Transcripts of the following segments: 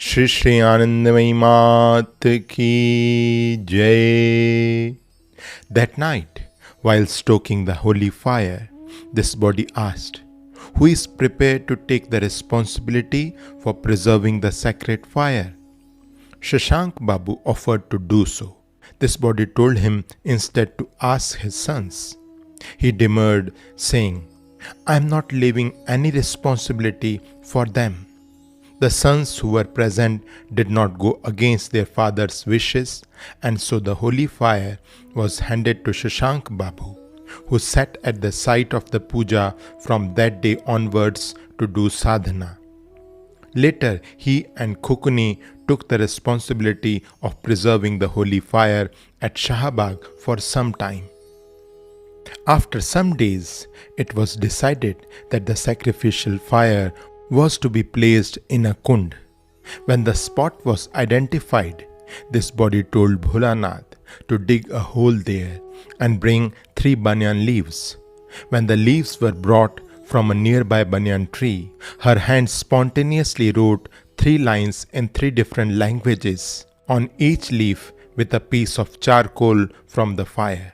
Shri Anandamayi Mat ki Jai. That night, while stoking the holy fire, this body asked, "Who is prepared to take the responsibility for preserving the sacred fire?" Shashank Babu offered to do so. This body told him instead to ask his sons. He demurred, saying, "I am not leaving any responsibility for them." The sons who were present did not go against their father's wishes, and so the holy fire was handed to Shashank Babu, who sat at the site of the puja from that day onwards to do sadhana. Later, he and Kokuni took the responsibility of preserving the holy fire at Shahabag for some time. After some days, it was decided that the sacrificial fire was to be placed in a kund. When the spot was identified, this body told Bholanath to dig a hole there and bring 3 banyan leaves. When the leaves were brought from a nearby banyan tree, her hand spontaneously wrote 3 lines in 3 different languages on each leaf with a piece of charcoal from the fire.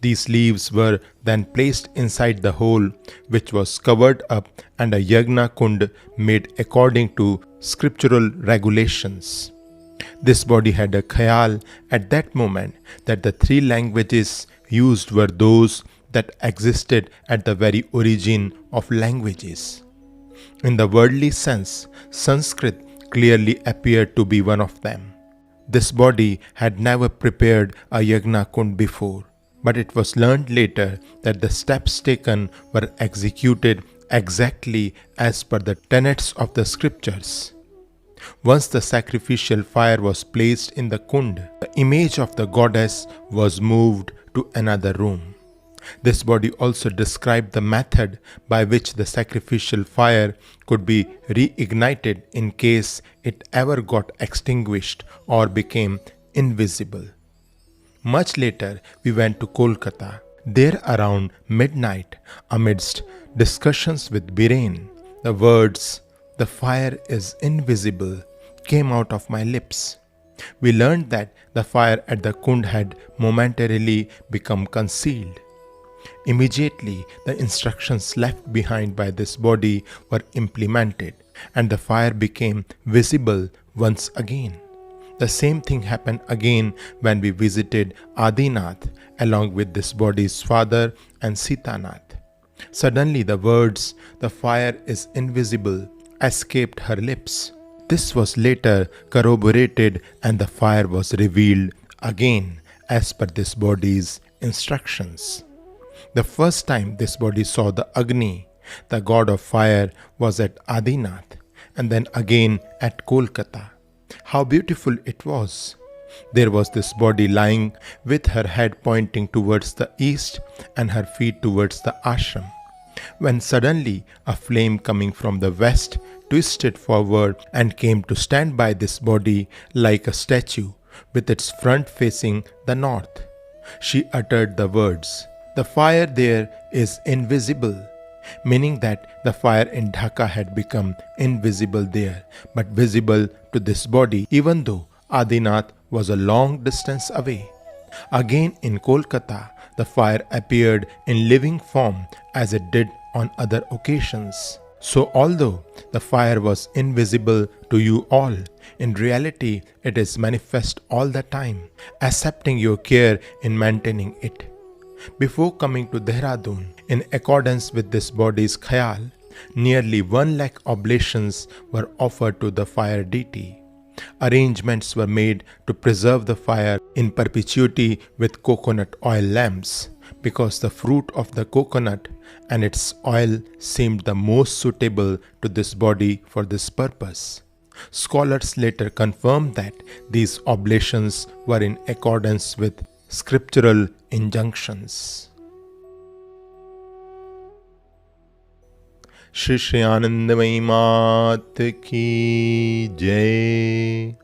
These leaves were then placed inside the hole, which was covered up, and a yagna kund made according to scriptural regulations. This body had a khayal at that moment that the 3 languages used were those that existed at the very origin of languages. In the worldly sense, Sanskrit clearly appeared to be one of them. This body had never prepared a yagna kund before, but it was learned later that the steps taken were executed exactly as per the tenets of the scriptures. Once the sacrificial fire was placed in the kund, the image of the goddess was moved to another room. This body also described the method by which the sacrificial fire could be reignited in case it ever got extinguished or became invisible. Much later, we went to Kolkata. There, around midnight, amidst discussions with Biren, the words, "The fire is invisible," came out of my lips. We learned that the fire at the kund had momentarily become concealed. Immediately, the instructions left behind by this body were implemented, and the fire became visible once again. The same thing happened again when we visited Adinath along with this body's father and Sitanath. Suddenly the words, "The fire is invisible," escaped her lips. This was later corroborated and the fire was revealed again as per this body's instructions. The first time this body saw the Agni, the god of fire, was at Adinath and then again at Kolkata. How beautiful it was! There was this body lying with her head pointing towards the east and her feet towards the ashram, when suddenly a flame coming from the west twisted forward and came to stand by this body like a statue with its front facing the north. She uttered the words, "The fire there is invisible," meaning that the fire in Dhaka had become invisible there, but visible to this body, even though Adinath was a long distance away. Again in Kolkata, the fire appeared in living form as it did on other occasions. So although the fire was invisible to you all, in reality it is manifest all the time, accepting your care in maintaining it. Before coming to Dehradun, in accordance with this body's khayal, nearly 1 lakh oblations were offered to the fire deity. Arrangements were made to preserve the fire in perpetuity with coconut oil lamps, because the fruit of the coconut and its oil seemed the most suitable to this body for this purpose. Scholars later confirmed that these oblations were in accordance with scriptural injunctions. Shri Anandamayi Mat ki Jai.